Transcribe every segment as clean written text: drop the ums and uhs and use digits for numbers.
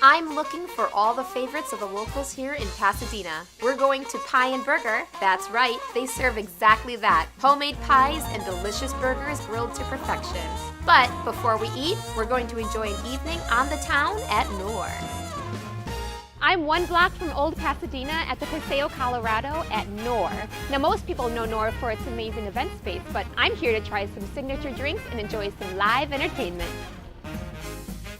I'm looking for all the favorites of the locals here in Pasadena. We're going to Pie and Burger. That's right, they serve exactly that. Homemade pies and delicious burgers grilled to perfection. But before we eat, we're going to enjoy an evening on the town at Noor. I'm 1 block from Old Pasadena at the Paseo, Colorado at Noor. Now most people know Noor for its amazing event space, but I'm here to try some signature drinks and enjoy some live entertainment.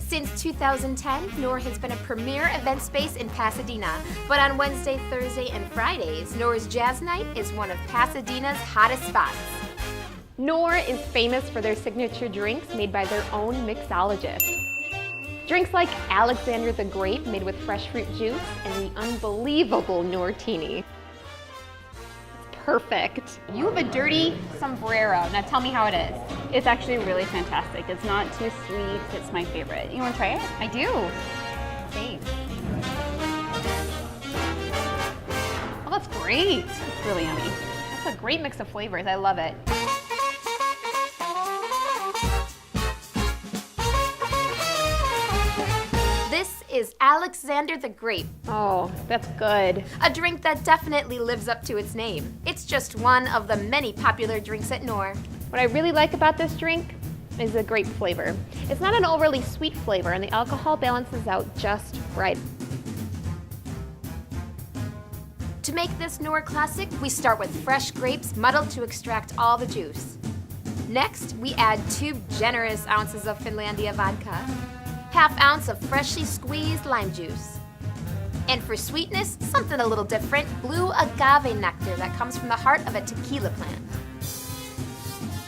Since 2010, Noor has been a premier event space in Pasadena, but on Wednesday, Thursday, and Fridays, Noor's Jazz Night is one of Pasadena's hottest spots. Noor is famous for their signature drinks made by their own mixologist. Drinks like Alexander the Grape made with fresh fruit juice and the unbelievable Noortini. Perfect. You have a dirty sombrero. Now tell me how it is. It's actually really fantastic. It's not too sweet. It's my favorite. You want to try it? I do. Thanks. Oh, that's great. It's really yummy. That's a great mix of flavors. I love it. This is Alexander the Grape. Oh, that's good. A drink that definitely lives up to its name. It's just one of the many popular drinks at Noor. What I really like about this drink is the grape flavor. It's not an overly sweet flavor, and the alcohol balances out just right. To make this Noor classic, we start with fresh grapes muddled to extract all the juice. Next, we add 2 generous ounces of Finlandia vodka, ½ ounce of freshly squeezed lime juice. And for sweetness, something a little different, blue agave nectar that comes from the heart of a tequila plant.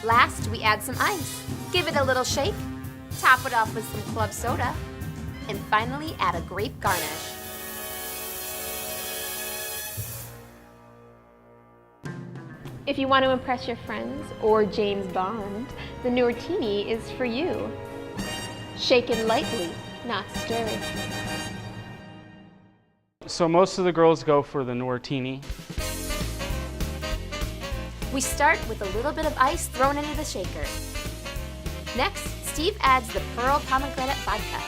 Last, we add some ice. Give it a little shake, top it off with some club soda, and finally add a grape garnish. If you want to impress your friends or James Bond, the Noortini is for you. Shaken lightly, not stirred. So most of the girls go for the Noortini. We start with a little bit of ice thrown into the shaker. Next, Steve adds the pearl pomegranate vodka.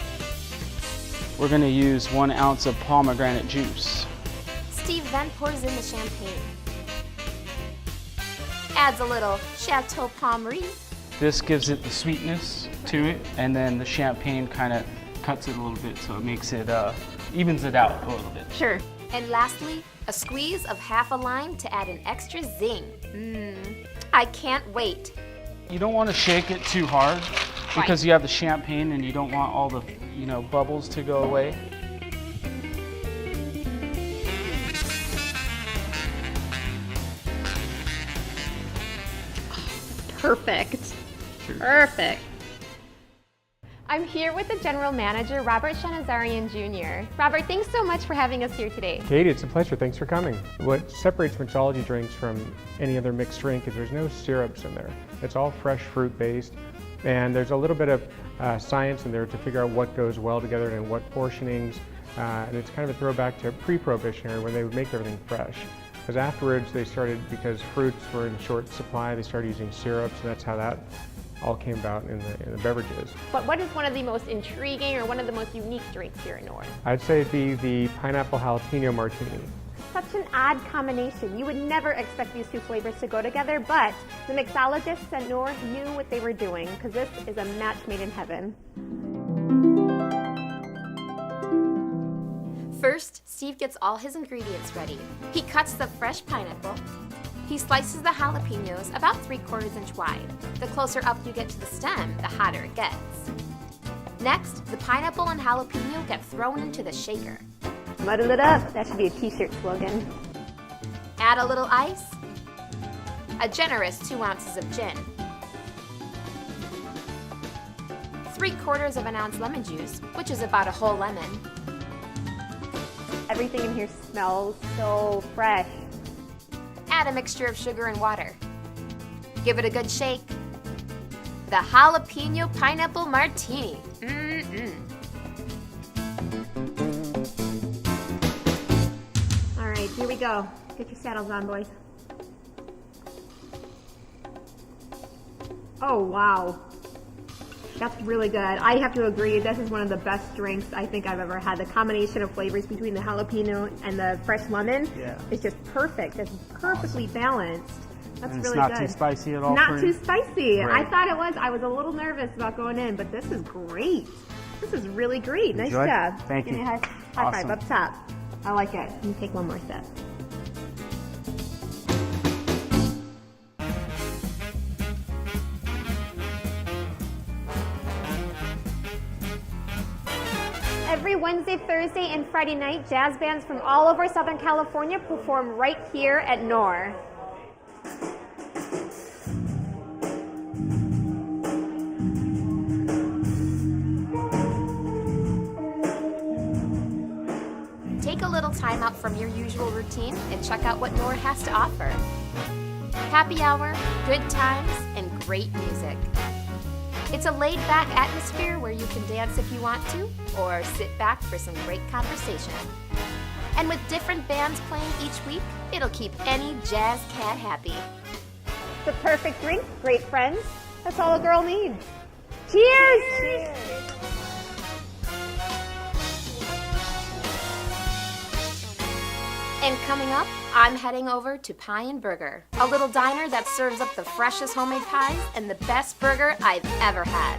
We're going to use 1 ounce of pomegranate juice. Steve then pours in the champagne. Adds a little Chateau Pommery. This gives it the sweetness to it, and then the champagne kind of cuts it a little bit, so it makes it, evens it out a little bit. Sure. And lastly, a squeeze of ½ a lime to add an extra zing. I can't wait. You don't want to shake it too hard because you have the champagne and you don't want all the, bubbles to go away. Perfect. Perfect. I'm here with the General Manager, Robert Shanazarian Jr. Robert, thanks so much for having us here today. Katy, it's a pleasure. Thanks for coming. What separates mixology drinks from any other mixed drink is there's no syrups in there. It's all fresh fruit based, and there's a little bit of science in there to figure out what goes well together and what portionings, and it's kind of a throwback to pre-prohibition when they would make everything fresh. Because afterwards they started, because fruits were in short supply, they started using syrups, and that's how that all came about in the beverages. But what is one of the most intriguing or one of the most unique drinks here in Noor? I'd say it'd be the pineapple jalapeno martini. Such an odd combination. You would never expect these 2 flavors to go together, but the mixologists at Noor knew what they were doing, because this is a match made in heaven. First, Steve gets all his ingredients ready. He cuts the fresh pineapple. He slices the jalapenos about 3/4 inch wide. The closer up you get to the stem, the hotter it gets. Next, the pineapple and jalapeno get thrown into the shaker. Muddle it up. That should be a t-shirt slogan. Add a little ice, a generous 2 ounces of gin, 3/4 of an ounce lemon juice, which is about a whole lemon. Everything in here smells so fresh. Add a mixture of sugar and water. Give it a good shake. The jalapeno pineapple martini. All right, here we go. Get your saddles on, boys. Oh, wow. That's really good. I have to agree. This is one of the best drinks I think I've ever had. The combination of flavors between the jalapeno and the fresh lemon is just perfect. It's perfectly balanced. That's And really it's good. not too spicy at all. Not for you? too spicy. Right. I thought it was. I was a little nervous about going in, but this is great. This is really great. Nice Enjoy? job. Thank Give you. me a high Awesome. five up top. I like it. Let me take one more sip. Every Wednesday, Thursday, and Friday night, jazz bands from all over Southern California perform right here at Noor. Take a little time out from your usual routine and check out what Noor has to offer. Happy hour, good times, and great music. It's a laid-back atmosphere where you can dance if you want to, or sit back for some great conversation. And with different bands playing each week, it'll keep any jazz cat happy. The perfect drink, great friends. That's all a girl needs. Cheers! Cheers. And coming up, I'm heading over to Pie and Burger, a little diner that serves up the freshest homemade pies and the best burger I've ever had.